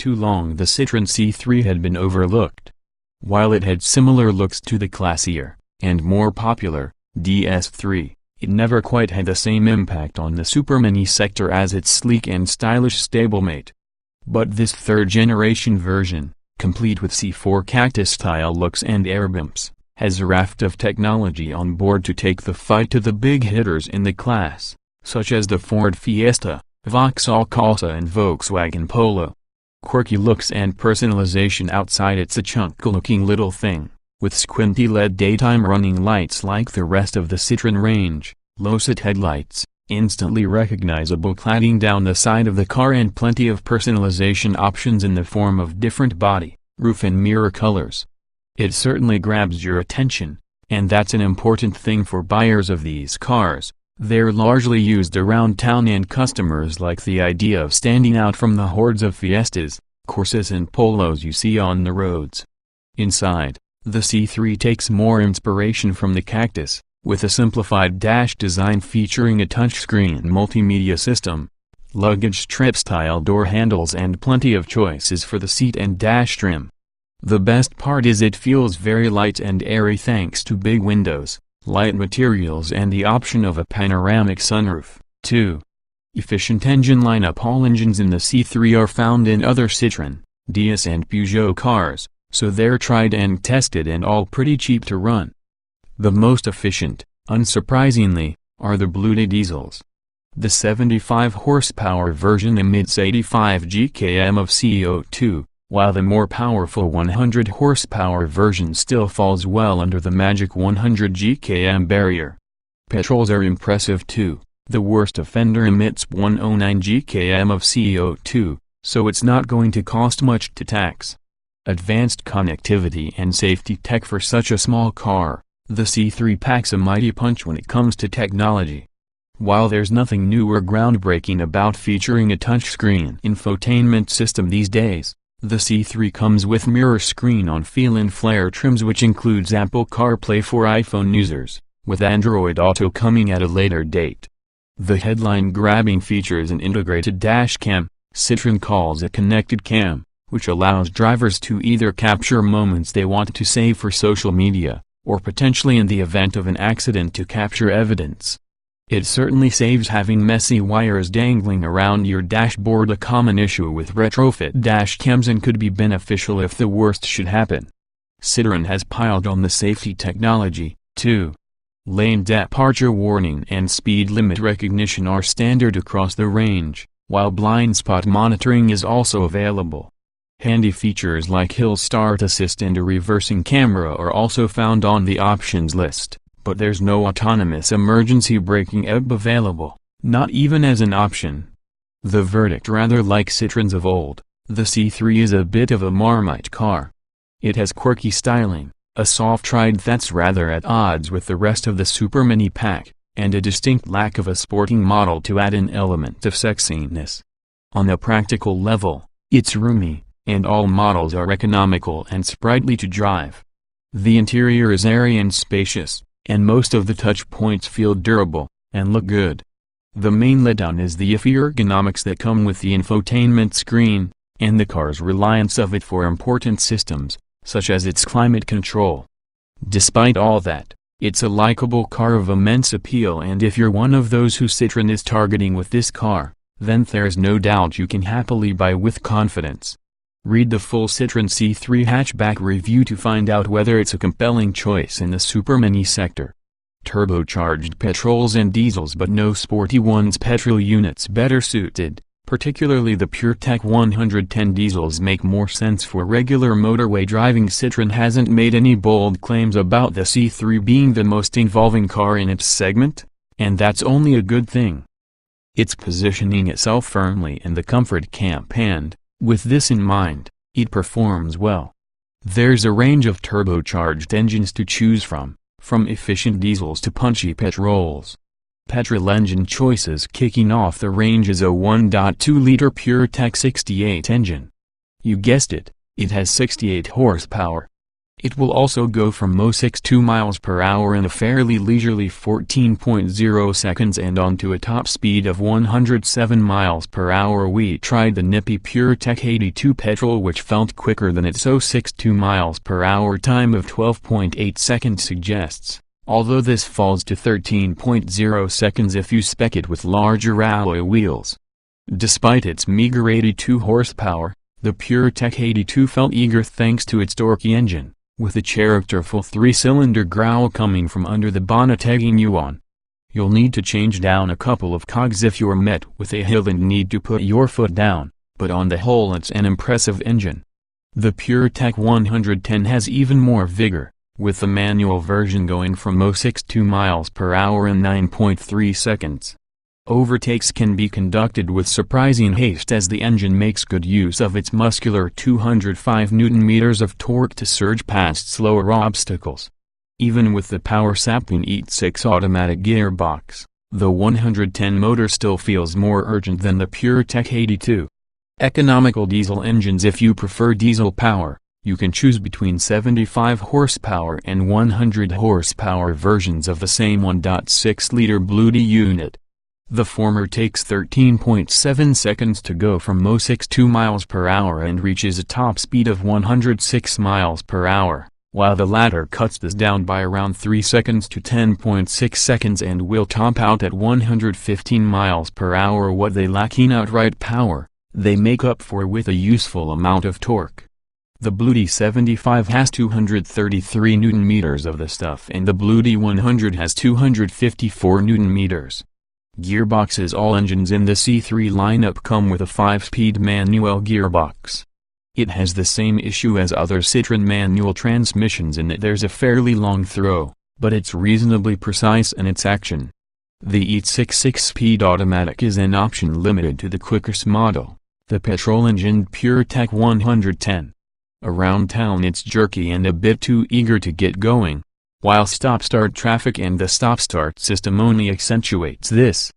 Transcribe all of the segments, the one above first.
too long the Citroën C3 had been overlooked. While it had similar looks to the classier, and more popular, DS3, it never quite had the same impact on the supermini sector as its sleek and stylish stablemate. But this third-generation version, complete with C4 cactus-style looks and air bumps, has a raft of technology on board to take the fight to the big hitters in the class, such as the Ford Fiesta, Vauxhall Corsa and Volkswagen Polo. Quirky looks and personalization outside, it's a chunky-looking little thing, with squinty LED daytime running lights like the rest of the Citroën range, low-sit headlights, instantly recognizable cladding down the side of the car, and plenty of personalization options in the form of different body, roof and mirror colors. It certainly grabs your attention, and that's an important thing for buyers of these cars. They're largely used around town, and customers like the idea of standing out from the hordes of Fiestas, Corsas and Polos you see on the roads. Inside, the C3 takes more inspiration from the Cactus, with a simplified dash design featuring a touchscreen multimedia system, luggage strip-style door handles, and plenty of choices for the seat and dash trim. The best part is it feels very light and airy thanks to big windows, light materials, and the option of a panoramic sunroof, too. Efficient engine lineup. All engines in the C3 are found in other Citroën, DS and Peugeot cars, so they're tried and tested and all pretty cheap to run. The most efficient, unsurprisingly, are the Bluetooth diesels. The 75 horsepower version emits 85 gkm of CO2, while the more powerful 100 horsepower version still falls well under the magic 100 gkm barrier. Petrols are impressive too. The worst offender emits 109 gkm of CO2, so it's not going to cost much to tax. Advanced connectivity and safety tech for such a small car, the C3 packs a mighty punch when it comes to technology. While there's nothing new or groundbreaking about featuring a touchscreen infotainment system these days, the C3 comes with mirror screen-on feel-in flare trims, which includes Apple CarPlay for iPhone users, with Android Auto coming at a later date. The headline-grabbing feature is an integrated dash cam. Citroën calls it connected cam, which allows drivers to either capture moments they want to save for social media, or potentially in the event of an accident to capture evidence. It certainly saves having messy wires dangling around your dashboard, a common issue with retrofit dash cams, and could be beneficial if the worst should happen. Citroën has piled on the safety technology, too. Lane departure warning and speed limit recognition are standard across the range, while blind spot monitoring is also available. Handy features like hill start assist and a reversing camera are also found on the options list. But there's no autonomous emergency braking available, not even as an option. The verdict: rather like Citroëns of old, the C3 is a bit of a Marmite car. It has quirky styling, a soft ride that's rather at odds with the rest of the supermini pack, and a distinct lack of a sporting model to add an element of sexiness. On a practical level, it's roomy, and all models are economical and sprightly to drive. The interior is airy and spacious, and most of the touch points feel durable, and look good. The main letdown is the iffy ergonomics that come with the infotainment screen, and the car's reliance of it for important systems, such as its climate control. Despite all that, it's a likable car of immense appeal, and if you're one of those who Citroën is targeting with this car, then there's no doubt you can happily buy with confidence. Read the full Citroën C3 hatchback review to find out whether it's a compelling choice in the supermini sector. Turbocharged petrols and diesels, but no sporty ones. Petrol units better suited, particularly the PureTech 110 diesels, make more sense for regular motorway driving. Citroën hasn't made any bold claims about the C3 being the most involving car in its segment, and that's only a good thing. It's positioning itself firmly in the comfort camp, and, with this in mind, it performs well. There's a range of turbocharged engines to choose from efficient diesels to punchy petrols. Petrol engine choices kicking off the range is a 1.2-liter PureTech 68 engine. You guessed it, it has 68 horsepower. It will also go from 0-62 miles per hour in a fairly leisurely 14.0 seconds and on to a top speed of 107 miles per hour. We tried the nippy PureTech 82 petrol, which felt quicker than its 0-62 miles per hour time of 12.8 seconds suggests, although this falls to 13.0 seconds if you spec it with larger alloy wheels. Despite its meager 82 horsepower, the PureTech 82 felt eager thanks to its torquey engine, with a characterful 3-cylinder growl coming from under the bonnet egging you on. You'll need to change down a couple of cogs if you're met with a hill and need to put your foot down, but on the whole it's an impressive engine. The PureTech 110 has even more vigor, with the manual version going from 0-62 miles per hour in 9.3 seconds. Overtakes can be conducted with surprising haste as the engine makes good use of its muscular 205 Nm of torque to surge past slower obstacles. Even with the power-sapping E6 automatic gearbox, the 110 motor still feels more urgent than the PureTech 82. Economical diesel engines. If you prefer diesel power, you can choose between 75 horsepower and 100 horsepower versions of the same 1.6-liter Bluety unit. The former takes 13.7 seconds to go from 0-62 miles per hour and reaches a top speed of 106 miles per hour, while the latter cuts this down by around 3 seconds to 10.6 seconds and will top out at 115 miles per hour. What they lack in outright power, they make up for with a useful amount of torque. The Bluety 75 has 233 Nm of the stuff and the Bluety 100 has 254 Nm. Gearboxes. All engines in the C3 lineup come with a 5-speed manual gearbox. It has the same issue as other Citroën manual transmissions in that there's a fairly long throw, but it's reasonably precise in its action. The E6 6-speed automatic is an option limited to the quickest model, the petrol-engined PureTech 110. Around town it's jerky and a bit too eager to get going, while stop-start traffic and the stop-start system only accentuates this.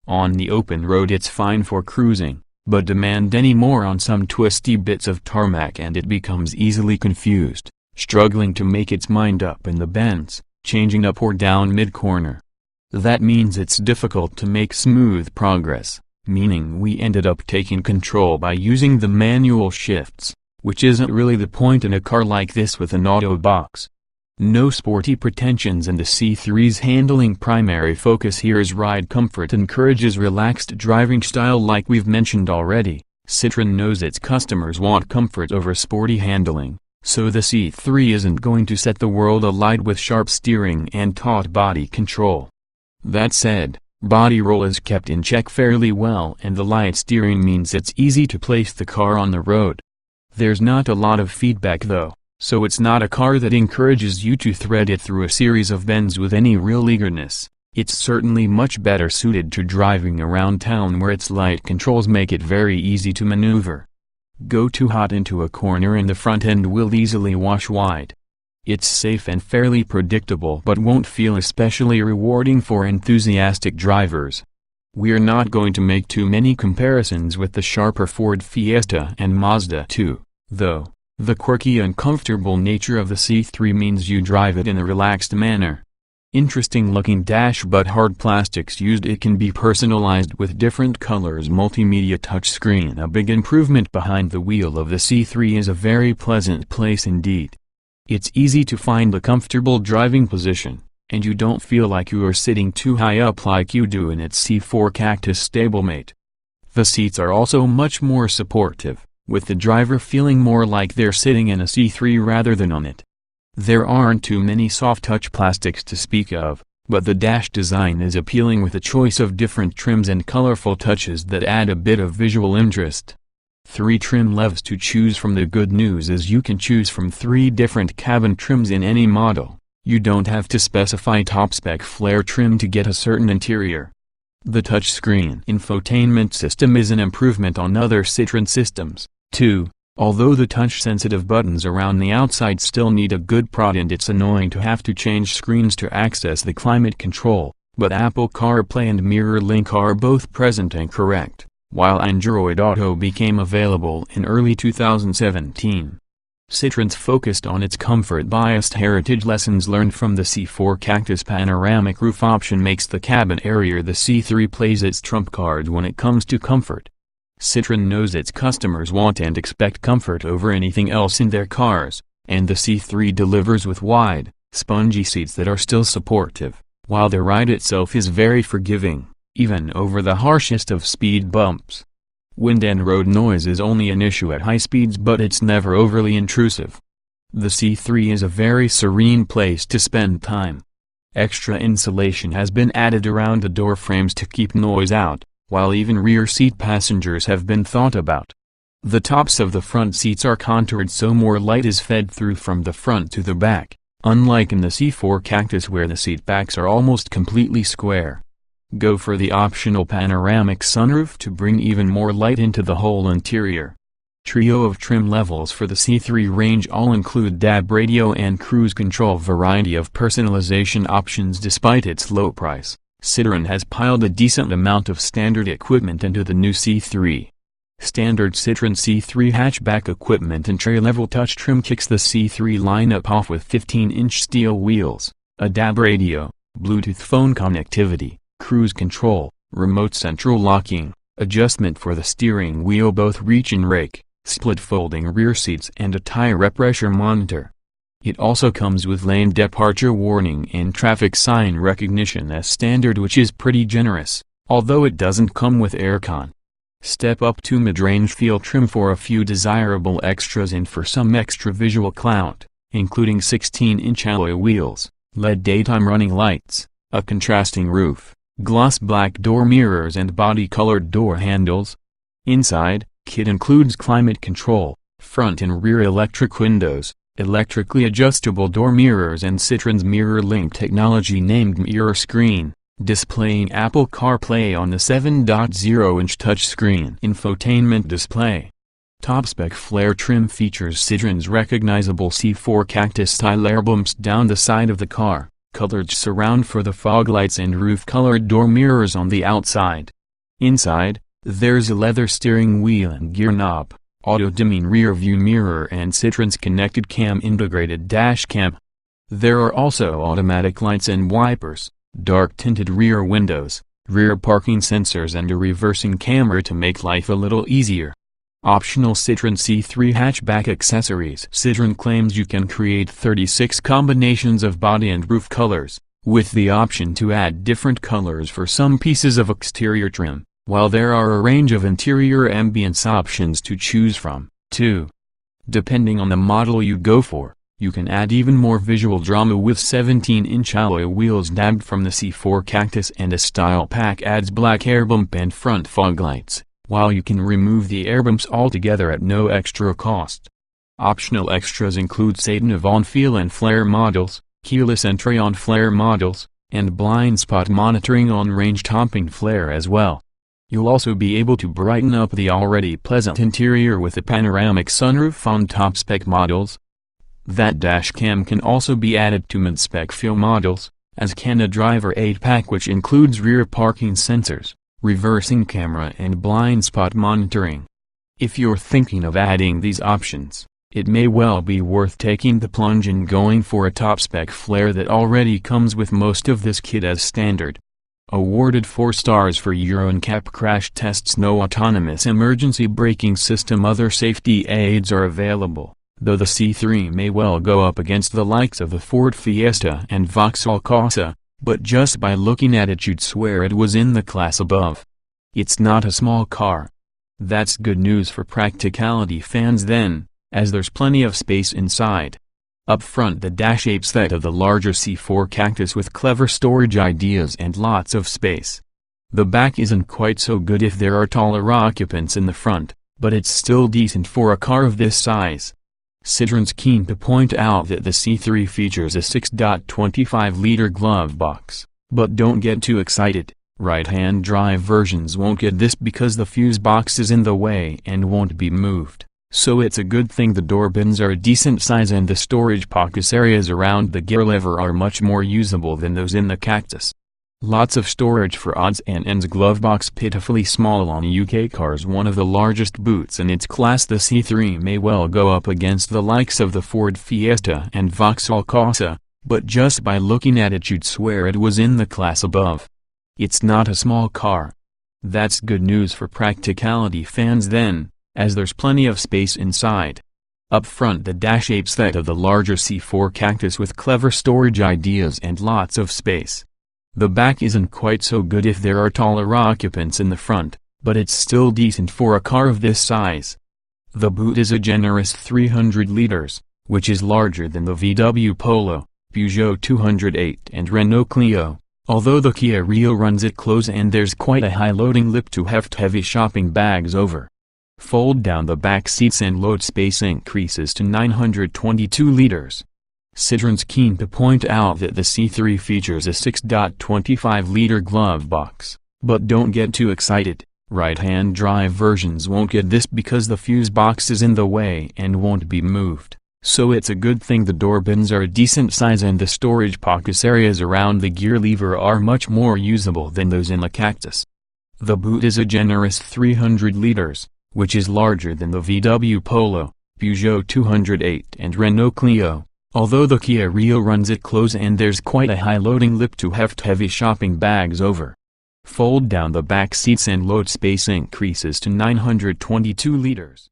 On the open road it's fine for cruising, but demand any more on some twisty bits of tarmac and it becomes easily confused, struggling to make its mind up in the bends, changing up or down mid-corner. That means it's difficult to make smooth progress, meaning we ended up taking control by using the manual shifts, which isn't really the point in a car like this with an auto box. No sporty pretensions in the C3's handling. Primary focus here is ride comfort. Encourages relaxed driving style. Like we've mentioned already, Citroën knows its customers want comfort over sporty handling, so the C3 isn't going to set the world alight with sharp steering and taut body control. That said, body roll is kept in check fairly well and the light steering means it's easy to place the car on the road. There's not a lot of feedback though, so it's not a car that encourages you to thread it through a series of bends with any real eagerness. It's certainly much better suited to driving around town where its light controls make it very easy to maneuver. Go too hot into a corner and the front end will easily wash wide. It's safe and fairly predictable but won't feel especially rewarding for enthusiastic drivers. We're not going to make too many comparisons with the sharper Ford Fiesta and Mazda 2, though. The quirky and comfortable nature of the C3 means you drive it in a relaxed manner. Interesting looking dash but hard plastics used. It can be personalized with different colors. Multimedia touchscreen. A big improvement. Behind the wheel of the C3 is a very pleasant place indeed. It's easy to find a comfortable driving position, and you don't feel like you are sitting too high up like you do in its C4 Cactus stablemate. The seats are also much more supportive, with the driver feeling more like they're sitting in a C3 rather than on it. There aren't too many soft-touch plastics to speak of, but the dash design is appealing with a choice of different trims and colorful touches that add a bit of visual interest. 3 trim levels to choose from. The good news is you can choose from 3 different cabin trims in any model. You don't have to specify top-spec flare trim to get a certain interior. The touchscreen infotainment system is an improvement on other Citroën systems, too, although the touch-sensitive buttons around the outside still need a good prod and it's annoying to have to change screens to access the climate control, but Apple CarPlay and MirrorLink are both present and correct, while Android Auto became available in early 2017. Citroën's focused on its comfort-biased heritage. Lessons learned from the C4 Cactus panoramic roof option makes the cabin area. The C3 plays its trump card when it comes to comfort. Citroën knows its customers want and expect comfort over anything else in their cars, and the C3 delivers with wide, spongy seats that are still supportive, while the ride itself is very forgiving, even over the harshest of speed bumps. Wind and road noise is only an issue at high speeds, but it's never overly intrusive. The C3 is a very serene place to spend time. Extra insulation has been added around the door frames to keep noise out, while even rear seat passengers have been thought about. The tops of the front seats are contoured so more light is fed through from the front to the back, unlike in the C4 Cactus where the seat backs are almost completely square. Go for the optional panoramic sunroof to bring even more light into the whole interior. Trio of trim levels for the C3 range all include DAB radio and cruise control. Variety of personalization options. Despite its low price, Citroën has piled a decent amount of standard equipment into the new C3. Standard Citroën C3 hatchback equipment and tray-level touch trim kicks the C3 lineup off with 15-inch steel wheels, a DAB radio, Bluetooth phone connectivity, cruise control, remote central locking, adjustment for the steering wheel, both reach and rake, split folding rear seats and a tire pressure monitor. It also comes with lane departure warning and traffic sign recognition as standard, which is pretty generous, although it doesn't come with aircon. Step up to mid-range feel trim for a few desirable extras and for some extra visual clout, including 16-inch alloy wheels, LED daytime running lights, a contrasting roof, gloss black door mirrors and body-colored door handles. Inside, kit includes climate control, front and rear electric windows, electrically adjustable door mirrors and Citroën's mirror-link technology named mirror screen, displaying Apple CarPlay on the 7.0-inch touchscreen infotainment display. Top-spec flare trim features Citroën's recognizable C4 Cactus-style air bumps down the side of the car, colored surround for the fog lights and roof-colored door mirrors on the outside. Inside, there's a leather steering wheel and gear knob, auto-dimming rear-view mirror and Citroën's connected cam integrated dash cam. There are also automatic lights and wipers, dark-tinted rear windows, rear parking sensors and a reversing camera to make life a little easier. Optional Citroën C3 hatchback accessories. Citroën claims you can create 36 combinations of body and roof colors, with the option to add different colors for some pieces of exterior trim, while there are a range of interior ambience options to choose from, too. Depending on the model you go for, you can add even more visual drama with 17-inch alloy wheels dabbed from the C4 Cactus, and a style pack adds black air bump and front fog lights, while you can remove the air bumps altogether at no extra cost. Optional extras include Satin on feel and flare models, keyless entry on flare models, and blind spot monitoring on range topping flare as well. You'll also be able to brighten up the already pleasant interior with a panoramic sunroof on top-spec models. That dash cam can also be added to mid-spec feel models, as can a driver aid pack which includes rear parking sensors, reversing camera and blind spot monitoring. If you're thinking of adding these options, it may well be worth taking the plunge and going for a top-spec flare that already comes with most of this kit as standard. Awarded 4 stars for Euro NCAP crash tests. No autonomous emergency braking system. Other safety aids are available, though the C3 may well go up against the likes of the Ford Fiesta and Vauxhall Corsa, but just by looking at it you'd swear it was in the class above. It's not a small car. That's good news for practicality fans then, as there's plenty of space inside. Up front, the dash apes that of the larger C4 Cactus with clever storage ideas and lots of space. The back isn't quite so good if there are taller occupants in the front, but it's still decent for a car of this size. Citroën's keen to point out that the C3 features a 6.25-liter Glovebox, but don't get too excited. Right-hand drive versions won't get this because the fuse box is in the way and won't be moved, so it's a good thing the door bins are a decent size and the storage pockets areas around the gear lever are much more usable than those in the Cactus. Lots of storage for odds and ends. Glovebox pitifully small on UK cars. One of the largest boots in its class, the C3 may well go up against the likes of the Ford Fiesta and Vauxhall Corsa, but just by looking at it you'd swear it was in the class above. It's not a small car. That's good news for practicality fans then, as there's plenty of space inside. Up front, the dash apes that of the larger C4 Cactus with clever storage ideas and lots of space. The back isn't quite so good if there are taller occupants in the front, but it's still decent for a car of this size. The boot is a generous 300 liters, which is larger than the VW Polo, Peugeot 208 and Renault Clio, although the Kia Rio runs it close and there's quite a high loading lip to heft heavy shopping bags over. Fold down the back seats and load space increases to 922 liters. Citroën's keen to point out that the C3 features a 6.25-liter glove box, but don't get too excited. Right-hand drive versions won't get this because the fuse box is in the way and won't be moved, so it's a good thing the door bins are a decent size and the storage pockets areas around the gear lever are much more usable than those in the Cactus. The boot is a generous 300 liters, which is larger than the VW Polo, Peugeot 208 and Renault Clio, although the Kia Rio runs it close and there's quite a high loading lip to heft heavy shopping bags over. Fold down the back seats and load space increases to 922 liters.